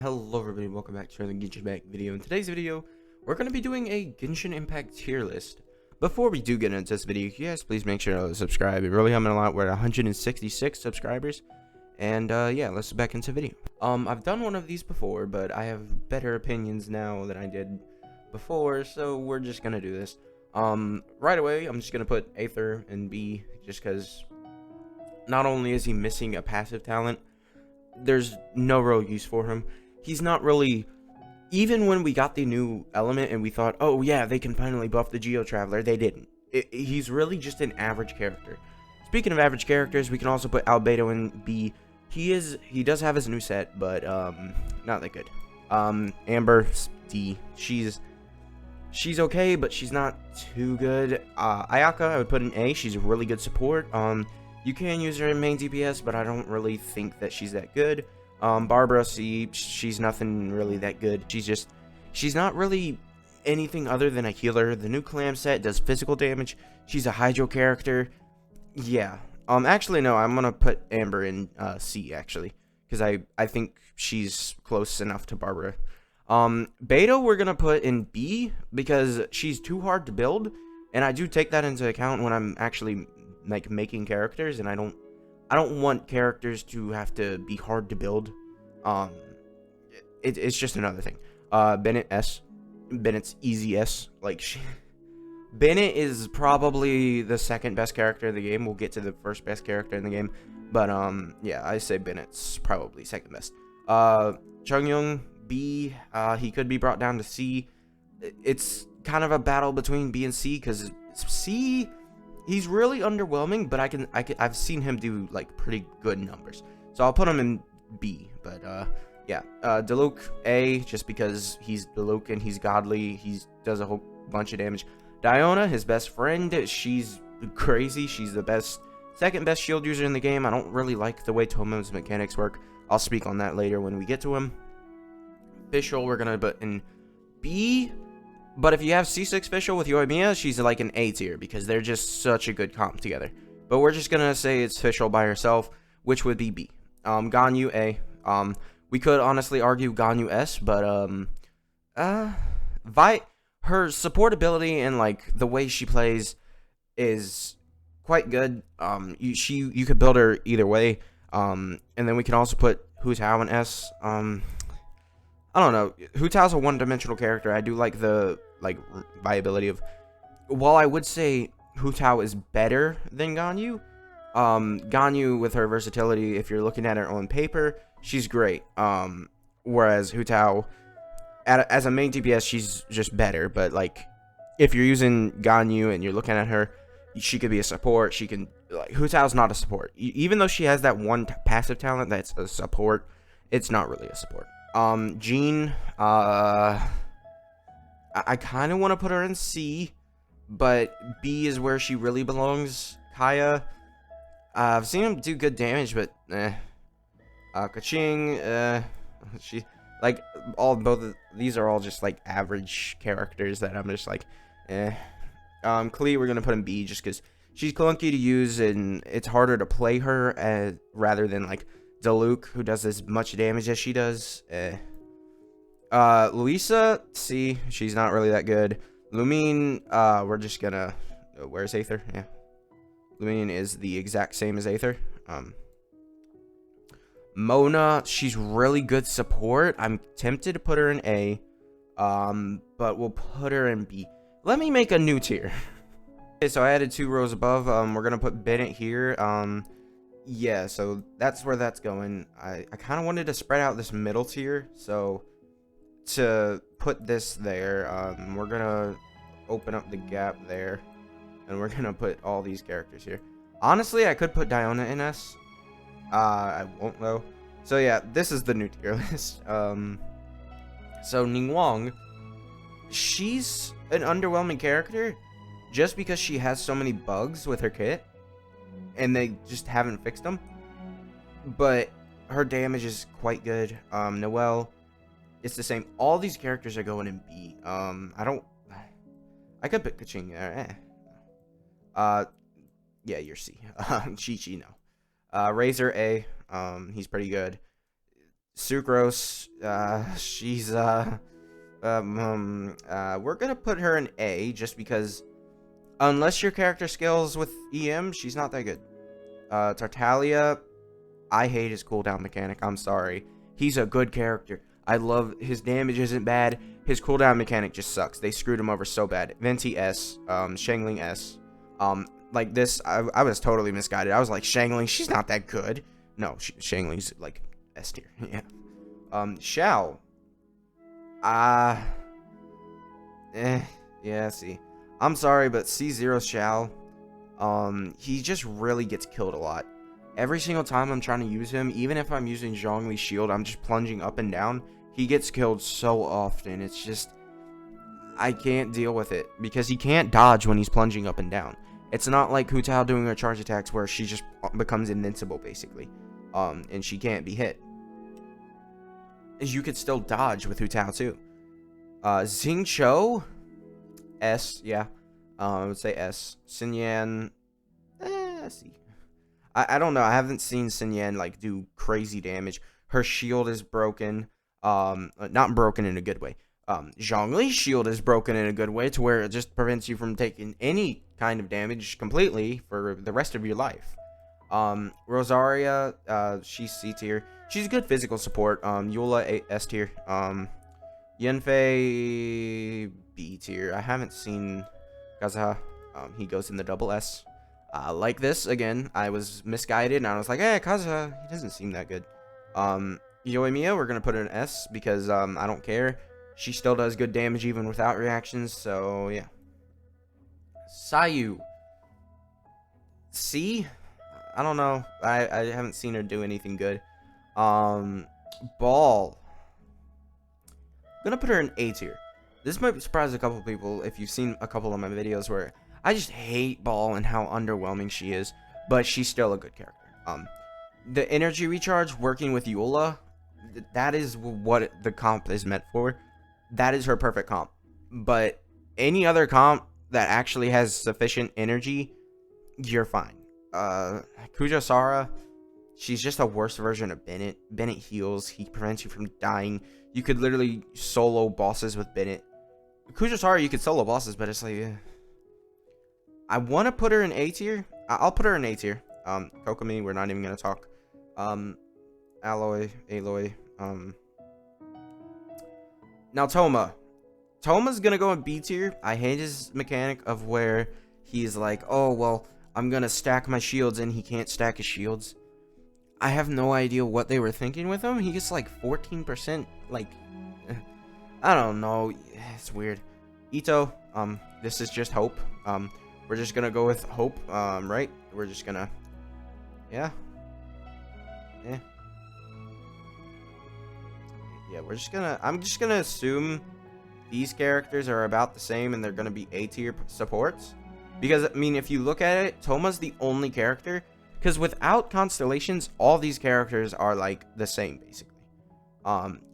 Hello everybody, welcome back to another Genshin Impact video. In today's video, we're going to be doing a Genshin Impact tier list. Before we do get into this video, yes, please make sure to subscribe. It really helped me a lot. We're at 166 subscribers. And yeah, let's get back into the video. I've done one of these before, but I have better opinions now than I did before, so we're just going to do this. Right away, I'm just going to put Aether in B, just because not only is he missing a passive talent, there's no real use for him. He's not really, even when we got the new element and we thought, oh yeah, they can finally buff the Geo Traveler, they didn't. He's really just an average character. Speaking of average characters, we can also put Albedo in B. He does have his new set, but not that good. Amber, D. She's okay, but she's not too good. Ayaka, I would put in A. She's a really good support. You can use her in main DPS, but I don't really think that she's that good. Barbara, C, she's nothing really that good. She's not really anything other than a healer. The new Clam set does physical damage. She's a Hydro character. Yeah. Actually, no, I'm gonna put Amber in C, actually, because I think she's close enough to Barbara. Beta, we're gonna put in B, because she's too hard to build, and I do take that into account when I'm actually like making characters, and I don't want characters to have to be hard to build. It's just another thing. Bennett S. Bennett's easy S. Bennett is probably the second best character in the game. We'll get to the first best character in the game, but yeah, I say Bennett's probably second best. Chungyoung, B. He could be brought down to C. It's kind of a battle between B and C, because C, he's really underwhelming, but I've seen him do like pretty good numbers, so I'll put him in B. But yeah, Diluc A, just because he's Diluc and he's godly. He does a whole bunch of damage. Diona, his best friend, she's crazy. She's the second best shield user in the game. I don't really like the way Tomo's mechanics work. I'll speak on that later when we get to him. Fischl, we're gonna put in B. But if you have C6 Fischl with Yoimiya, she's like an A tier, because they're just such a good comp together. But we're just gonna say it's Fischl by herself, which would be B. Ganyu A. We could honestly argue Ganyu S, but her supportability and like the way she plays is quite good. You could build her either way. And then we can also put Hu Tao in S. I don't know. Hu Tao's a one-dimensional character. I do like the viability of. While I would say Hu Tao is better than Ganyu, Ganyu with her versatility, if you're looking at her on paper, she's great. Whereas Hu Tao, as a main DPS, she's just better. But like, if you're using Ganyu and you're looking at her, she could be a support. She can Hu Tao's not a support. Even though she has that one passive talent that's a support, it's not really a support. Jean, I kind of want to put her in C, but B is where she really belongs. Kaya, I've seen him do good damage, but Kaching, she both of these are all just like average characters that I'm just like, Klee, we're gonna put in B just because she's clunky to use and it's harder to play her rather than like Diluc, who does as much damage as she does. Luisa, C, she's not really that good. Lumine, we're just gonna, where's Aether? Yeah, Lumine is the exact same as Aether. Mona, she's really good support. I'm tempted to put her in A, but we'll put her in B. Let me make a new tier. Okay, so I added 2 rows above. We're gonna put Bennett here. Yeah, so that's where that's going. I kind of wanted to spread out this middle tier, so to put this there, we're gonna open up the gap there, and we're gonna put all these characters here. Honestly, I could put Diona in S. I won't though. So yeah, this is the new tier list. So Ningguang, she's an underwhelming character just because she has so many bugs with her kit, and they just haven't fixed them. But her damage is quite good. Noelle, it's the same. All these characters are going in B. I could put Kaching there. Yeah, you're C. Chi-Chi, no. Razor A. He's pretty good. Sucrose, she's we're gonna put her in A just because unless your character scales with EM, she's not that good. Tartaglia, I hate his cooldown mechanic. I'm sorry. He's a good character. I love his damage isn't bad. His cooldown mechanic just sucks. They screwed him over so bad. Venti S, Shangling S. Like this, I was totally misguided. I was like, Shangling, she's not that good. No, Shangling's like S tier. Yeah. Xiao. Yeah, see. I'm sorry, but C0 Xiao, he just really gets killed a lot. Every single time I'm trying to use him, even if I'm using Zhongli's shield, I'm just plunging up and down. He gets killed so often. It's just, I can't deal with it because he can't dodge when he's plunging up and down. It's not like Hu Tao doing her charge attacks where she just becomes invincible, basically. And she can't be hit. You could still dodge with Hu Tao, too. Xing Cho? S, yeah. I would say S. Xin Yan, C. I don't know. I haven't seen Xin Yan like do crazy damage. Her shield is broken. Not broken in a good way. Zhongli's shield is broken in a good way to where it just prevents you from taking any kind of damage completely for the rest of your life. Rosaria, she's C tier. She's a good physical support. Eula S tier. Yanfei B tier. I haven't seen Kazuha. He goes in the double S. Like this, again, I was misguided, and I was like, hey, Kazuha, he doesn't seem that good. Yoimiya, we're gonna put her in S, because, I don't care. She still does good damage even without reactions, so, yeah. Sayu. C? I don't know. I haven't seen her do anything good. Ball. I'm gonna put her in A tier. This might surprise a couple people if you've seen a couple of my videos where I just hate Ball and how underwhelming she is, but she's still a good character. The energy recharge working with Eula, that is what the comp is meant for. That is her perfect comp. But any other comp that actually has sufficient energy, you're fine. Kujasara, she's just a worse version of Bennett. Bennett heals. He prevents you from dying. You could literally solo bosses with Bennett. Kujasara, you could solo bosses, but it's like, I want to put her in A tier. I'll put her in A tier. Kokomi, we're not even gonna talk. Aloy. Now Toma. Toma's gonna go in B tier. I hate his mechanic of where he's like, oh well, I'm gonna stack my shields, and he can't stack his shields. I have no idea what they were thinking with him. He gets like 14%. Like, I don't know. It's weird. Ito. This is just hope. We're just gonna go with hope. Right? We're just gonna. Yeah. We're just gonna. I'm just gonna assume these characters are about the same, and they're gonna be A tier supports. Because I mean, if you look at it, Toma's the only character. Because without constellations, all these characters are like the same, basically.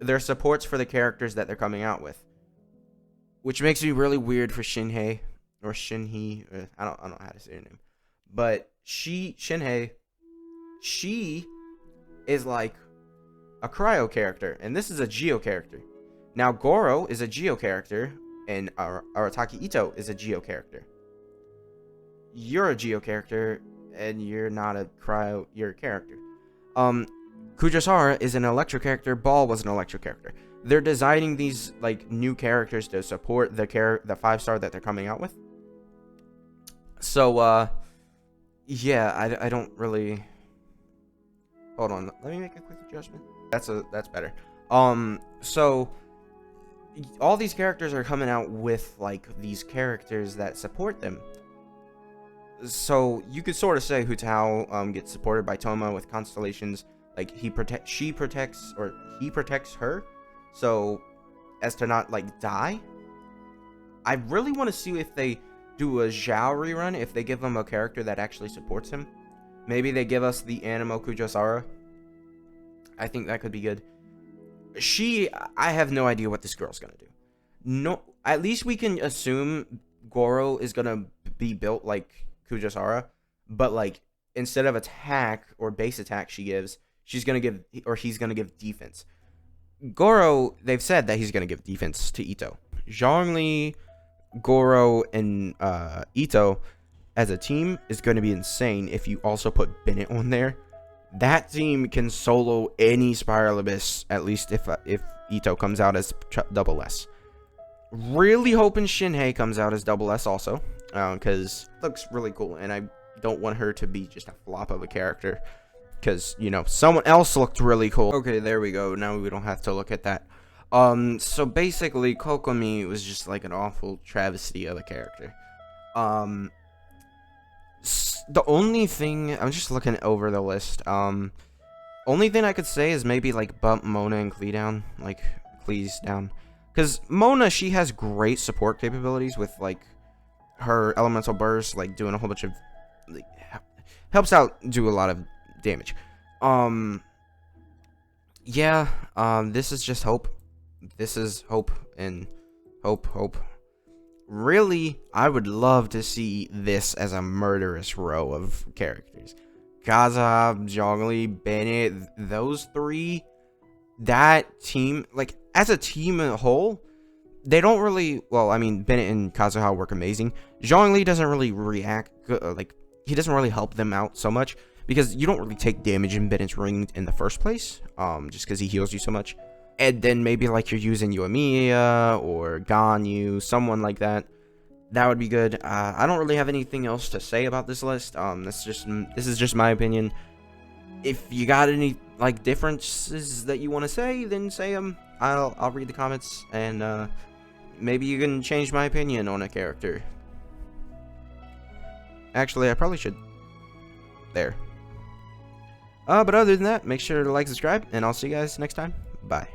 They're supports for the characters that they're coming out with, which makes me really weird for Shinhei or Shinhei. I don't know how to say her name, but Shinhei, she is like a cryo character, and this is a Geo character. Now Goro is a Geo character, and Arataki Ito is a Geo character. You're a Geo character, and you're not a cryo. You're a character. Kujasara is an electro character. Ball was an electro character. They're designing these like new characters to support the 5-star that they're coming out with. So yeah, I don't really. Hold on, let me make a quick adjustment. That's better. So all these characters are coming out with like these characters that support them. So you could sort of say Hu Tao gets supported by Toma with constellations. Like he protects her, so as to not like die. I really want to see if they do a Zhao rerun, if they give him a character that actually supports him. Maybe they give us the Animo Kujasara. I think that could be good. I have no idea what this girl's gonna do. No, at least we can assume Goro is gonna be built like Kujasara, but like instead of attack or base attack she's gonna give, or he's gonna give defense. Goro, they've said that he's gonna give defense to Ito. Zhongli, Goro, and Ito as a team is going to be insane. If you also put Bennett on there, that team can solo any Spiral Abyss, at least if Ito comes out as double S. Really hoping Shinhei comes out as double S also, because it looks really cool, and I don't want her to be just a flop of a character, because, you know, someone else looked really cool. Okay, there we go. Now we don't have to look at that. So basically, Kokomi was just like an awful travesty of a character. The only thing, I'm just looking over the list. Only thing I could say is maybe like bump Mona and Klee down, like Klee's down. Because Mona, she has great support capabilities with, like, her elemental burst, like, doing a whole bunch of, like, helps out do a lot of damage. Yeah, this is just hope. This is hope and hope. Really, I would love to see this as a murderous row of characters. Gaza, Zhongli, Bennett, those three, that team, like, as a team as a whole, they don't really, well, I mean, Bennett and Kazuha work amazing. Zhongli doesn't really react, like, he doesn't really help them out so much, because you don't really take damage in Bennett's ring in the first place, just because he heals you so much. And then maybe, like, you're using Yoimiya, or Ganyu, someone like that. That would be good. I don't really have anything else to say about this list. This is just my opinion. If you got any, like, differences that you want to say, then say them. I'll read the comments, and maybe you can change my opinion on a character. Actually, I probably should. There. But other than that, make sure to like, subscribe, and I'll see you guys next time. Bye.